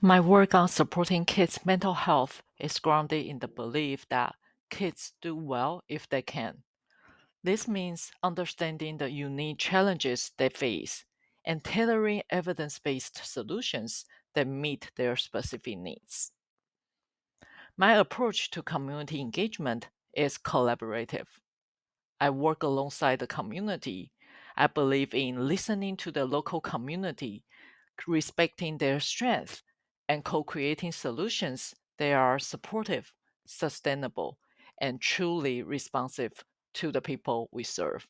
My work on supporting kids' mental health is grounded in the belief that kids do well if they can. This means understanding the unique challenges they face and tailoring evidence based solutions that meet their specific needs. My approach to community engagement is collaborative. I work alongside the community. I believe in listening to the local community, respecting their strengths, and co creating solutions that are supportive, sustainable, and truly responsive to the people we serve.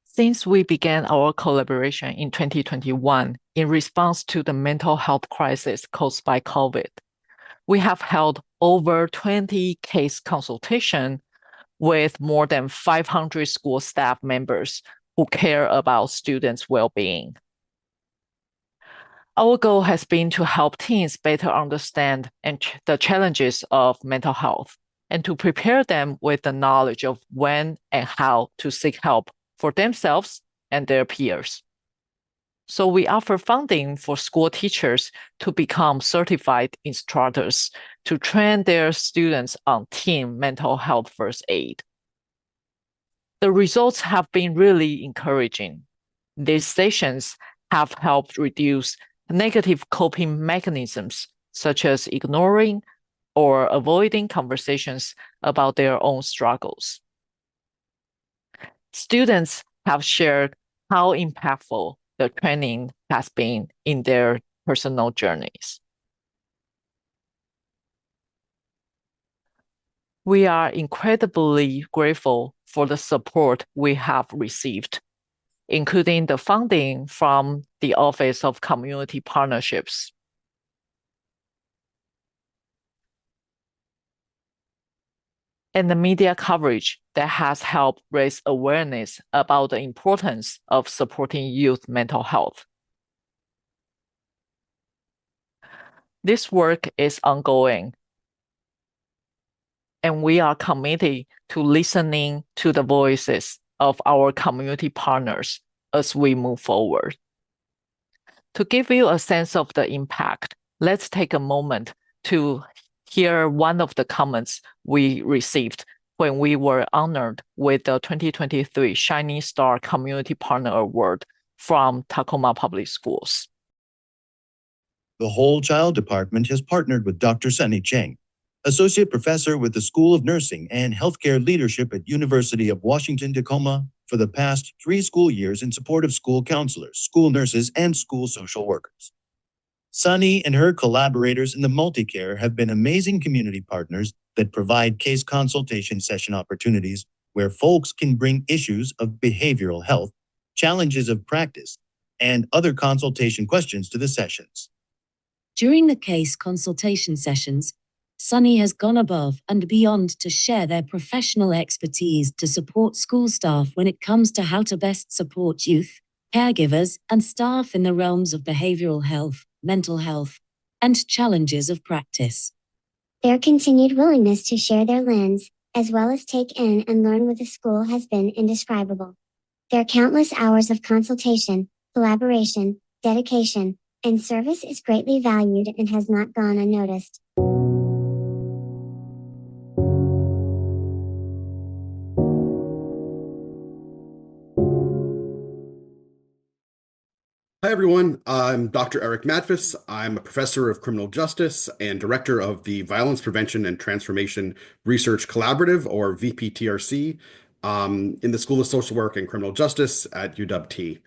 Since we began our collaboration in 2021 in response to the mental health crisis caused by COVID, we have held over 20 case consultations with more than 500 school staff members who care about students' well-being. Our goal has been to help teens better understand the challenges of mental health and to prepare them with the knowledge of when and how to seek help for themselves and their peers. So we offer funding for school teachers to become certified instructors to train their students on teen mental health first aid. The results have been really encouraging. These sessions have helped reduce negative coping mechanisms, such as ignoring or avoiding conversations about their own struggles. Students have shared how impactful the training has been in their personal journeys. We are incredibly grateful for the support we have received, including the funding from the Office of Community Partnerships. And the media coverage that has helped raise awareness about the importance of supporting youth mental health. This work is ongoing, and we are committed to listening to the voices of our community partners as we move forward. To give you a sense of the impact, let's take a moment to hear one of the comments we received when we were honored with the 2023 Shining Star Community Partner Award from Tacoma Public Schools. The Whole Child Department has partnered with Dr. Sunny Cheng, Associate Professor with the School of Nursing and Healthcare Leadership at University of Washington, Tacoma, for the past 3 school years in support of school counselors, school nurses, and school social workers. Sunny and her collaborators in the multicare have been amazing community partners that provide case consultation session opportunities where folks can bring issues of behavioral health, challenges of practice, and other consultation questions to the sessions. During the case consultation sessions, Sunny has gone above and beyond to share their professional expertise to support school staff when it comes to how to best support youth, caregivers, and staff in the realms of behavioral health, mental health, and challenges of practice. Their continued willingness to share their lens, as well as take in and learn with the school, has been indescribable. Their countless hours of consultation, collaboration, dedication, and service is greatly valued and has not gone unnoticed. Hi, everyone. I'm Dr. Eric Madfis. I'm a professor of criminal justice and director of the Violence Prevention and Transformation Research Collaborative, or VPTRC, in the School of Social Work and Criminal Justice at UW-T.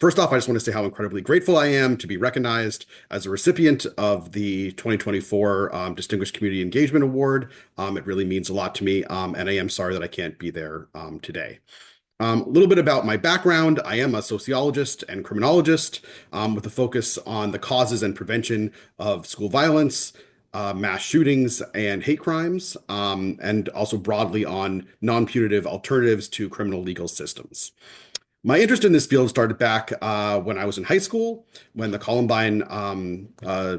First off, I just want to say how incredibly grateful I am to be recognized as a recipient of the 2024 Distinguished Community Engagement Award. It really means a lot to me, and I am sorry that I can't be there today. A little bit about my background. I am a sociologist and criminologist with a focus on the causes and prevention of school violence, mass shootings, and hate crimes, and also broadly on non-punitive alternatives to criminal legal systems. My interest in this field started back when I was in high school, when the Columbine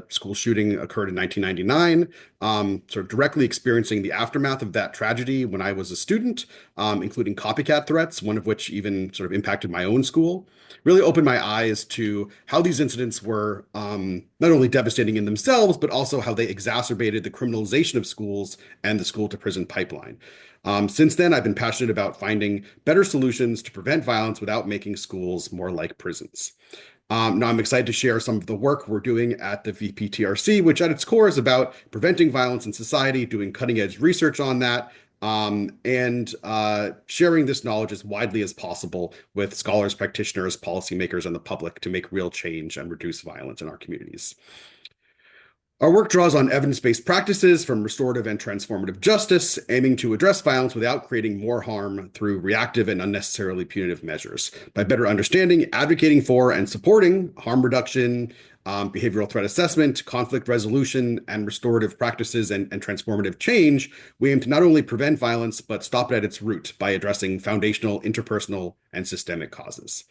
school shooting occurred in 1999. sort of directly experiencing the aftermath of that tragedy when I was a student, including copycat threats, one of which even sort of impacted my own school, really opened my eyes to how these incidents were not only devastating in themselves, but also how they exacerbated the criminalization of schools and the school to prison pipeline. Since then, I've been passionate about finding better solutions to prevent violence without making schools more like prisons. Now I'm excited to share some of the work we're doing at the VPTRC, which at its core is about preventing violence in society, doing cutting edge research on that, and sharing this knowledge as widely as possible with scholars, practitioners, policymakers, and the public to make real change and reduce violence in our communities. Our work draws on evidence-based practices from restorative and transformative justice, aiming to address violence without creating more harm through reactive and unnecessarily punitive measures. By better understanding, advocating for, and supporting harm reduction, behavioral threat assessment, conflict resolution, and restorative practices and transformative change, we aim to not only prevent violence, but stop it at its root by addressing foundational, interpersonal, and systemic causes.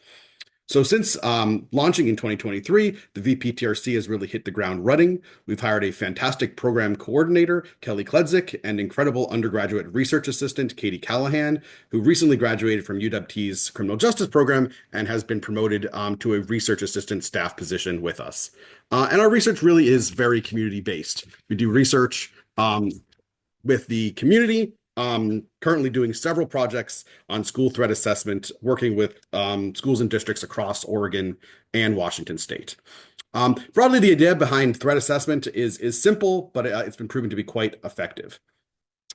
So since launching in 2023, the VPTRC has really hit the ground running. We've hired a fantastic program coordinator, Kelly Kledzik, and incredible undergraduate research assistant, Katie Callahan, who recently graduated from UWT's criminal justice program and has been promoted to a research assistant staff position with us. And our research really is very community-based. We do research with the community, currently doing several projects on school threat assessment, working with schools and districts across Oregon and Washington State. Broadly, the idea behind threat assessment is simple, but it's been proven to be quite effective.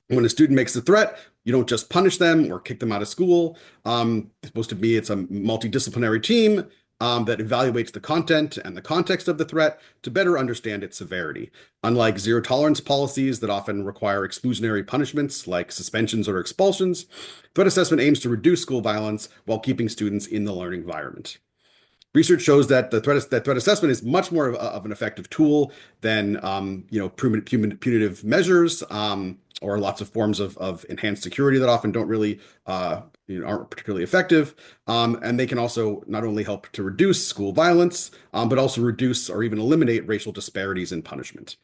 When a student makes a threat, you don't just punish them or kick them out of school. It's supposed to be, it's a multidisciplinary team that evaluates the content and the context of the threat to better understand its severity. Unlike zero tolerance policies that often require exclusionary punishments like suspensions or expulsions, threat assessment aims to reduce school violence while keeping students in the learning environment. Research shows that the threat assessment is much more of an effective tool than punitive measures or lots of forms of enhanced security that often don't really aren't particularly effective. And they can also not only help to reduce school violence, but also reduce or even eliminate racial disparities in punishment.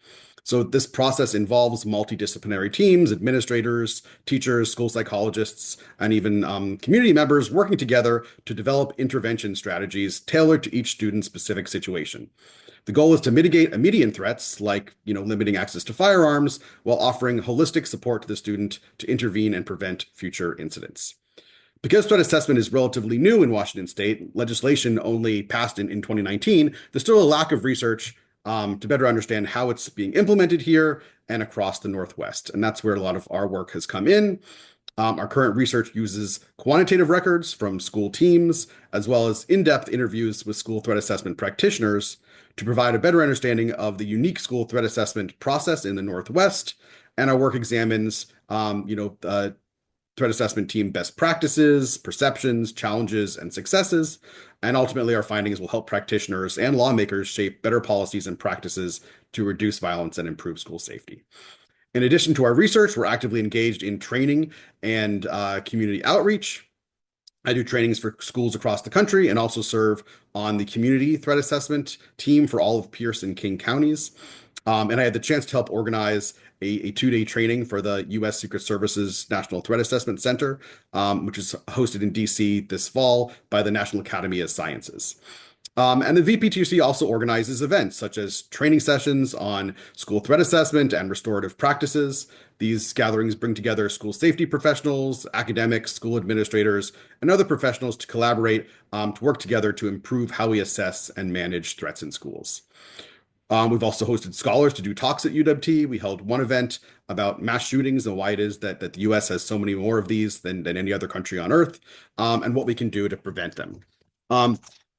So this process involves multidisciplinary teams, administrators, teachers, school psychologists, and even community members working together to develop intervention strategies tailored to each student's specific situation. The goal is to mitigate immediate threats like limiting access to firearms while offering holistic support to the student to intervene and prevent future incidents. Because threat assessment is relatively new in Washington State, legislation only passed in 2019, there's still a lack of research to better understand how it's being implemented here and across the Northwest. And that's where a lot of our work has come in. Our current research uses quantitative records from school teams, as well as in-depth interviews with school threat assessment practitioners to provide a better understanding of the unique school threat assessment process in the Northwest. And our work examines, threat assessment team best practices, perceptions, challenges, and successes. And ultimately, our findings will help practitioners and lawmakers shape better policies and practices to reduce violence and improve school safety. In addition to our research, we're actively engaged in training and community outreach. I do trainings for schools across the country and also serve on the community threat assessment team for all of Pierce and King counties. And I had the chance to help organize a two-day training for the U.S. Secret Service's National Threat Assessment Center, which is hosted in D.C. this fall by the National Academy of Sciences. And the VPTC also organizes events such as training sessions on school threat assessment and restorative practices. These gatherings bring together school safety professionals, academics, school administrators, and other professionals to collaborate to work together to improve how we assess and manage threats in schools. We've also hosted scholars to do talks at UWT. We held one event about mass shootings and why it is that the U.S. has so many more of these than any other country on earth, and what we can do to prevent them.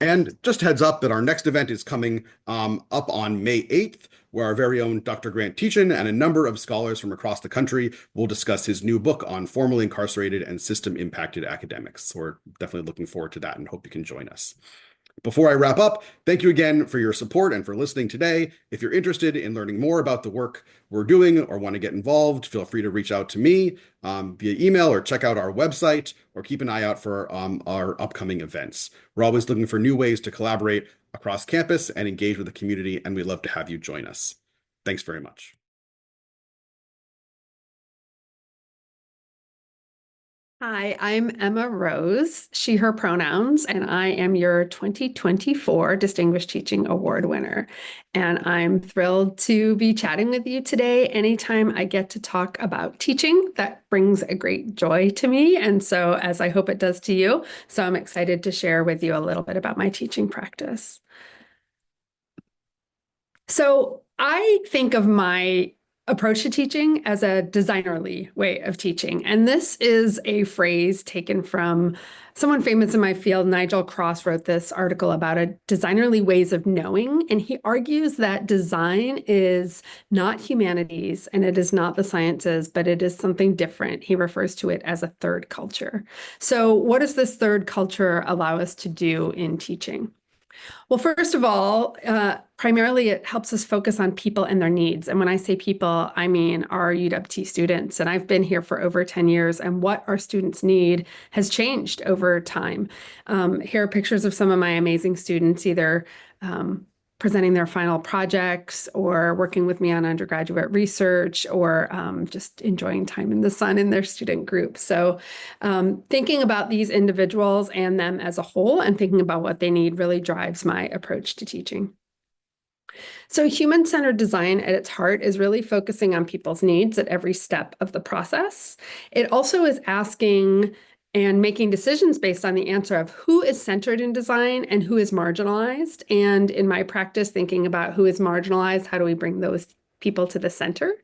And just heads up that our next event is coming up on May 8th, where our very own Dr. Grant Teachin and a number of scholars from across the country will discuss his new book on formerly incarcerated and system-impacted academics. So we're definitely looking forward to that and hope you can join us. Before I wrap up, thank you again for your support and for listening today. If you're interested in learning more about the work we're doing or want to get involved, feel free to reach out to me via email or check out our website or keep an eye out for our upcoming events. We're always looking for new ways to collaborate across campus and engage with the community, and we'd love to have you join us. Thanks very much. Hi, I'm Emma Rose, she, her pronouns, and I am your 2024 Distinguished Teaching Award winner. And I'm thrilled to be chatting with you today. Anytime I get to talk about teaching, that brings a great joy to me. And so, as I hope it does to you, so I'm excited to share with you a little bit about my teaching practice. So I think of my approach to teaching as a designerly way of teaching. And this is a phrase taken from someone famous in my field. Nigel Cross wrote this article about a designerly ways of knowing. And he argues that design is not humanities and it is not the sciences, but it is something different. He refers to it as a third culture. So what does this third culture allow us to do in teaching? Well, first of all, primarily it helps us focus on people and their needs. And when I say people, I mean our UWT students. And I've been here for over 10 years, and what our students need has changed over time. Here are pictures of some of my amazing students, either presenting their final projects or working with me on undergraduate research or just enjoying time in the sun in their student group. So thinking about these individuals and them as a whole and thinking about what they need really drives my approach to teaching. So human-centered design at its heart is really focusing on people's needs at every step of the process. It also is asking and making decisions based on the answer of who is centered in design and who is marginalized. And in my practice, thinking about who is marginalized, how do we bring those people to the center?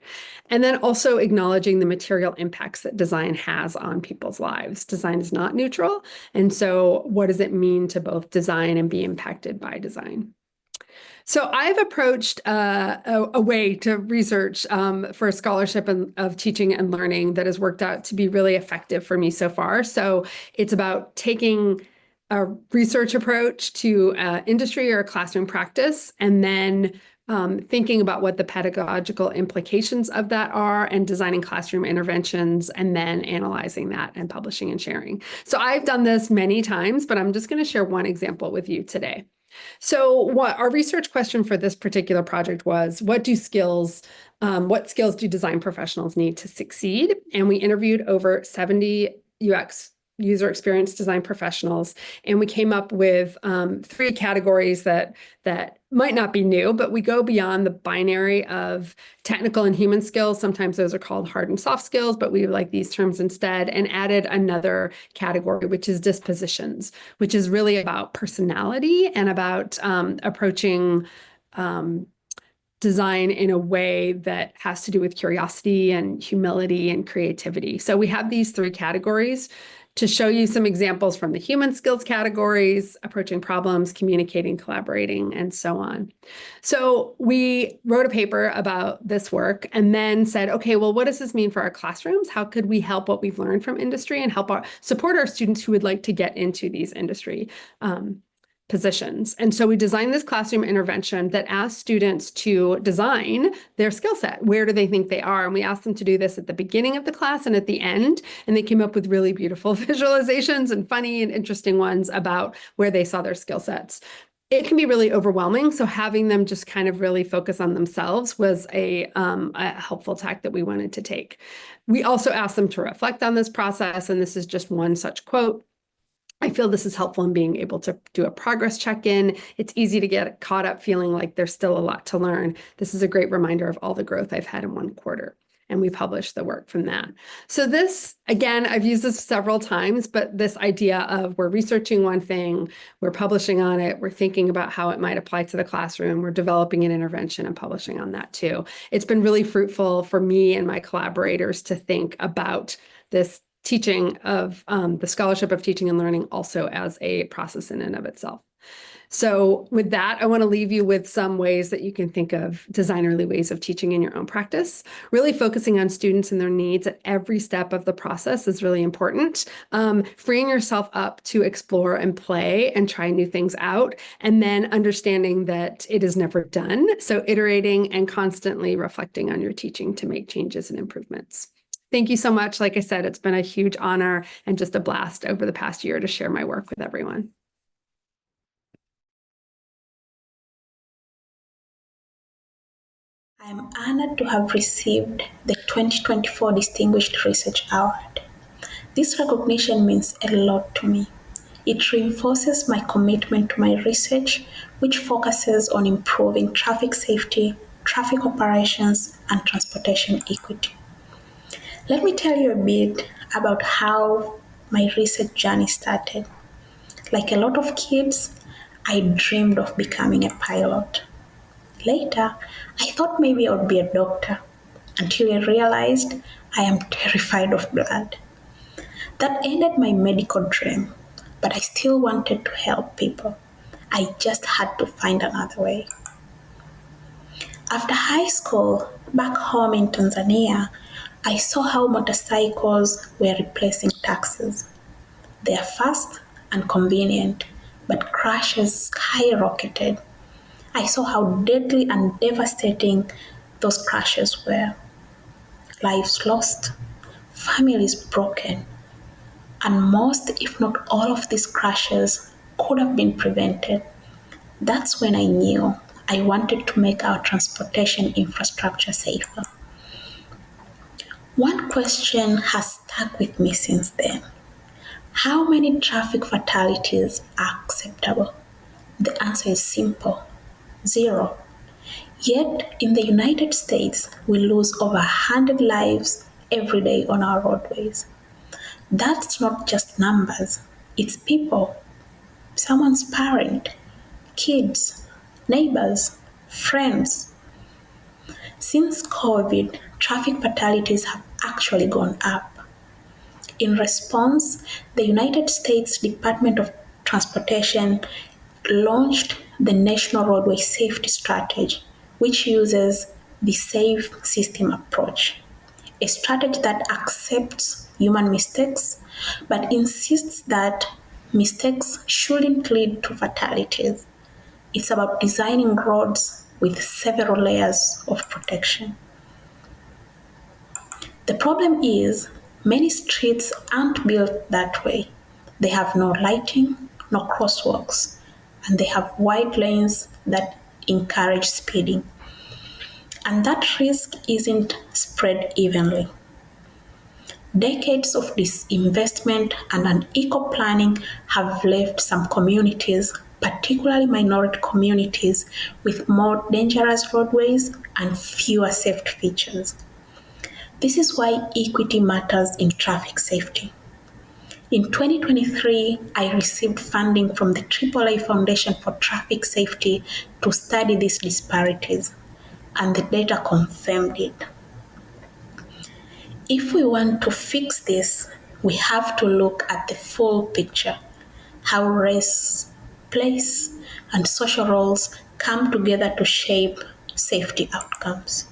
And then also acknowledging the material impacts that design has on people's lives. Design is not neutral. And so what does it mean to both design and be impacted by design? So I've approached a way to research for a scholarship of teaching and learning that has worked out to be really effective for me so far. So it's about taking a research approach to industry or classroom practice, and then thinking about what the pedagogical implications of that are and designing classroom interventions, and then analyzing that and publishing and sharing. So I've done this many times, but I'm just going to share one example with you today. So what our research question for this particular project was, what skills do design professionals need to succeed? And we interviewed over 70 UX user experience design professionals, and we came up with 3 categories that might not be new, but we go beyond the binary of technical and human skills. Sometimes those are called hard and soft skills, but we like these terms instead, and added another category, which is dispositions, which is really about personality and about approaching design in a way that has to do with curiosity and humility and creativity. So we have these 3 categories to show you some examples from the human skills categories: approaching problems, communicating, collaborating, and so on. So we wrote a paper about this work and then said, okay, well, what does this mean for our classrooms? How could we help what we've learned from industry and support our students who would like to get into these industry positions? And so we designed this classroom intervention that asked students to design their skill set. Where do they think they are? And we asked them to do this at the beginning of the class and at the end. And they came up with really beautiful visualizations and funny and interesting ones about where they saw their skill sets. It can be really overwhelming. So having them just kind of really focus on themselves was a helpful tack that we wanted to take. We also asked them to reflect on this process. And this is just one such quote. I feel this is helpful in being able to do a progress check-in. It's easy to get caught up feeling like there's still a lot to learn. This is a great reminder of all the growth I've had in 1 quarter. And we published the work from that. So this, again, I've used this several times, but this idea of we're researching one thing, we're publishing on it, we're thinking about how it might apply to the classroom, we're developing an intervention and publishing on that too. It's been really fruitful for me and my collaborators to think about this teaching of the scholarship of teaching and learning also as a process in and of itself. So with that, I want to leave you with some ways that you can think of designerly ways of teaching in your own practice. Really focusing on students and their needs at every step of the process is really important. Freeing yourself up to explore and play and try new things out, and then understanding that it is never done. So iterating and constantly reflecting on your teaching to make changes and improvements. Thank you so much. Like I said, it's been a huge honor and just a blast over the past year to share my work with everyone. I am honored to have received the 2024 Distinguished Research Award. This recognition means a lot to me. It reinforces my commitment to my research, which focuses on improving traffic safety, traffic operations, and transportation equity. Let me tell you a bit about how my research journey started. Like a lot of kids, I dreamed of becoming a pilot. Later, I thought maybe I would be a doctor until I realized I am terrified of blood. That ended my medical dream, but I still wanted to help people. I just had to find another way. After high school, back home in Tanzania, I saw how motorcycles were replacing taxis. They are fast and convenient, but crashes skyrocketed. I saw how deadly and devastating those crashes were. Lives lost, families broken, and most, if not all, of these crashes could have been prevented. That's when I knew I wanted to make our transportation infrastructure safer. One question has stuck with me since then. How many traffic fatalities are acceptable? The answer is simple: zero. Yet, in the United States, we lose over 100 lives every day on our roadways. That's not just numbers, it's people, someone's parent, kids, neighbors, friends. Since COVID, traffic fatalities have actually gone up. In response, the United States Department of Transportation launched the National Roadway Safety Strategy, which uses the SAFE system approach, a strategy that accepts human mistakes but insists that mistakes shouldn't lead to fatalities. It's about designing roads with several layers of protection. The problem is, many streets aren't built that way. They have no lighting, no crosswalks, and they have wide lanes that encourage speeding. And that risk isn't spread evenly. Decades of disinvestment and unequal planning have left some communities, particularly minority communities, with more dangerous roadways and fewer safety features. This is why equity matters in traffic safety. In 2023, I received funding from the AAA Foundation for Traffic Safety to study these disparities, and the data confirmed it. If we want to fix this, we have to look at the full picture: how race, place, and social roles come together to shape safety outcomes.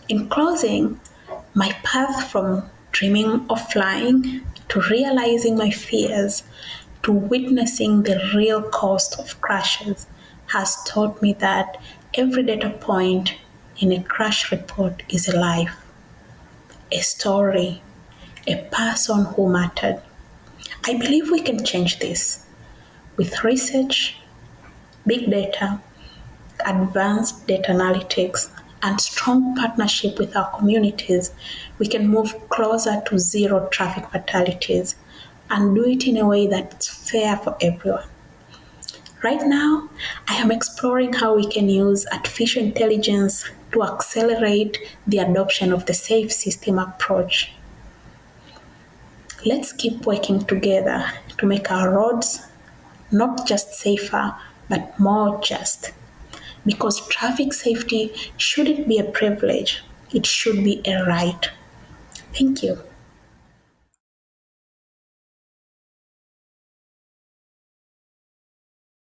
In closing, my path from dreaming of flying to realizing my fears to witnessing the real cost of crashes has taught me that every data point in a crash report is a life, a story, a person who mattered. I believe we can change this with research, big data, advanced data analytics, and strong partnership with our communities. We can move closer to zero traffic fatalities and do it in a way that's fair for everyone. Right now, I am exploring how we can use artificial intelligence to accelerate the adoption of the safe system approach. Let's keep working together to make our roads not just safer, but more just. Because traffic safety shouldn't be a privilege, it should be a right. Thank you.